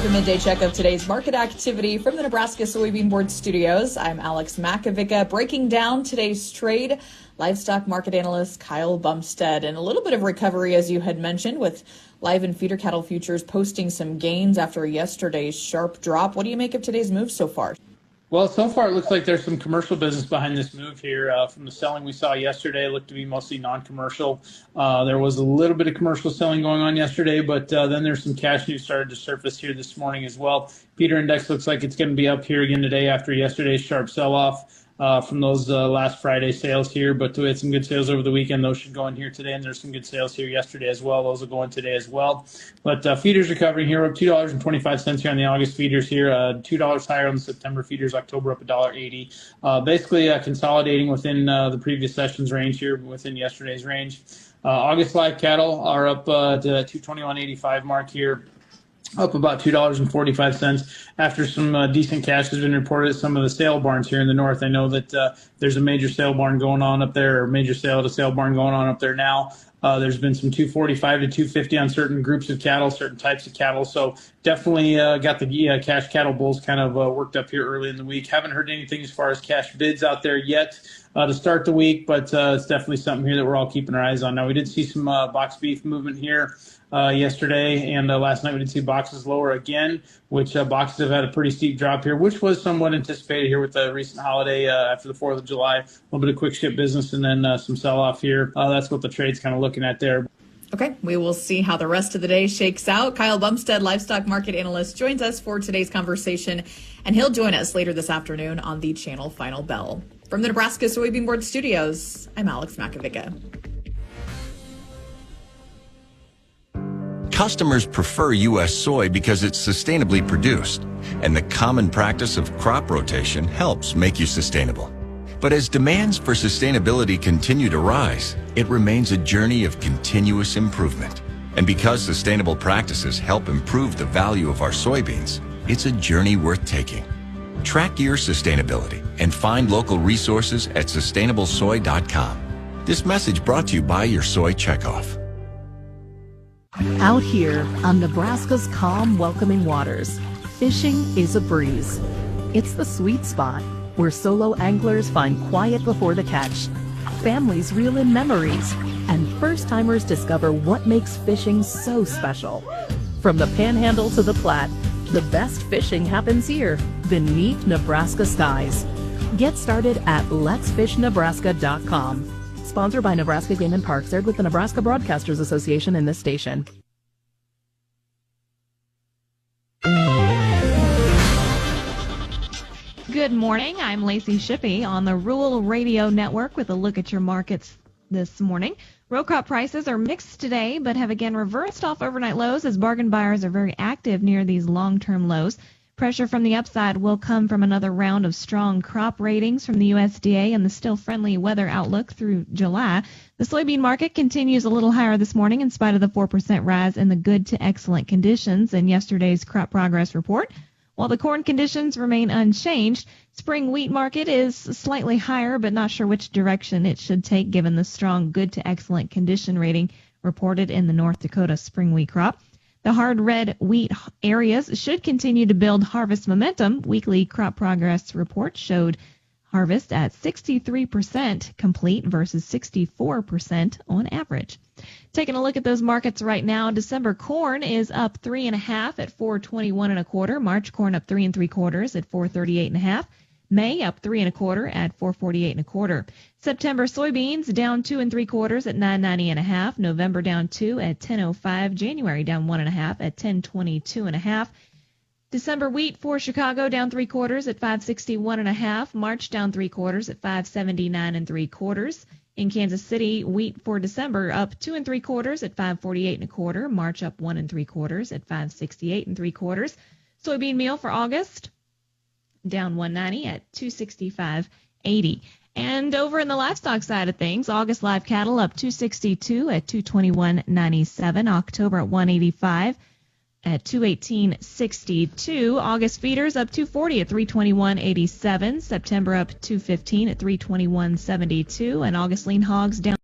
With a midday check of today's market activity from the Nebraska Soybean Board Studios, I'm Alex Makovica, breaking down today's trade. Livestock market analyst Kyle Bumsted, and a little bit of recovery, as you had mentioned, with live and feeder cattle futures posting some gains after yesterday's sharp drop. What do you make of today's move so far? Well, so far it looks like there's some commercial business behind this move here. From the selling we saw yesterday, it looked to be mostly non-commercial. There was a little bit of commercial selling going on yesterday, but then there's some cash news started to surface here this morning as well. Feeder index looks like it's going to be up here again today after yesterday's sharp sell-off from those last Friday sales here. But we had some good sales over the weekend. Those should go in here today, and there's some good sales here yesterday as well. Those will go in today as well. But feeders recovering here, up $2.25 here on the August feeders here, $2 higher on the September feeders, October up $1.80. Basically consolidating within the previous session's range here, within yesterday's range. August live cattle are up to $221.85 mark here, up about $2.45 after some decent cash has been reported at some of the sale barns here in the north. I know that there's a major sale barn going on up there, or major sale to sale barn going on up there now. There's been some 245 to 250 on certain groups of cattle, certain types of cattle. So definitely got the cash cattle bulls kind of worked up here early in the week. Haven't heard anything as far as cash bids out there yet to start the week, but it's definitely something here that we're all keeping our eyes on. Now, we did see some box beef movement here yesterday, and last night we did see boxes lower again, which boxes have had a pretty steep drop here, which was somewhat anticipated here with the recent holiday after the 4th of July. A little bit of quick ship business and then some sell-off here. That's what the trade's kind of looking at there. Okay, we will see how the rest of the day shakes out. Kyle Bumsted, livestock market analyst, joins us for today's conversation, and he'll join us later this afternoon on the channel Final Bell. From the Nebraska Soybean Board Studios, I'm Alex Makovica. Customers prefer U.S. soy because it's sustainably produced, and the common practice of crop rotation helps make you sustainable. But as demands for sustainability continue to rise, it remains a journey of continuous improvement. And because sustainable practices help improve the value of our soybeans, it's a journey worth taking. Track your sustainability and find local resources at sustainablesoy.com. This message brought to you by your Soy Checkoff. Out here on Nebraska's calm, welcoming waters, fishing is a breeze. It's the sweet spot where solo anglers find quiet before the catch, families reel in memories, and first-timers discover what makes fishing so special. From the Panhandle to the Platte, the best fishing happens here, beneath Nebraska skies. Get started at letsfishnebraska.com. Sponsored by Nebraska Game and Parks, aired with the Nebraska Broadcasters Association in this station. Good morning. I'm Lacey Shippey on the Rural Radio Network with a look at your markets this morning. Row crop prices are mixed today, but have again reversed off overnight lows as bargain buyers are very active near these long-term lows. Pressure from the upside will come from another round of strong crop ratings from the USDA and the still friendly weather outlook through July. The soybean market continues a little higher this morning in spite of the 4% rise in the good to excellent conditions in yesterday's crop progress report. While the corn conditions remain unchanged, spring wheat market is slightly higher, but not sure which direction it should take given the strong good to excellent condition rating reported in the North Dakota spring wheat crop. The hard red wheat areas should continue to build harvest momentum. Weekly crop progress report showed harvest at 63% complete versus 64% on average. Taking a look at those markets right now, December corn is up 3.5 at $4.21 March corn up 3 3/4 at $4.38.5. May up 3 1/4 at $4.48.25. September soybeans down 2 3/4 at $9.90.5. November down 2 at $10.05. January down 1.5 at $10.22.5. December wheat for Chicago down 3/4 at $5.61.5. March down 3/4 at $5.79 3/4. In Kansas City, wheat for December up 2 3/4 at $5.48.25. March up 1 3/4 at $5.68 3/4. Soybean meal for August down 1.90 at $2.65.80. And over in the livestock side of things, August live cattle up 262 at $221.97. October at 185 at $218.62. August feeders up 240 at $321.87. September up 215 at $321.72. And August lean hogs down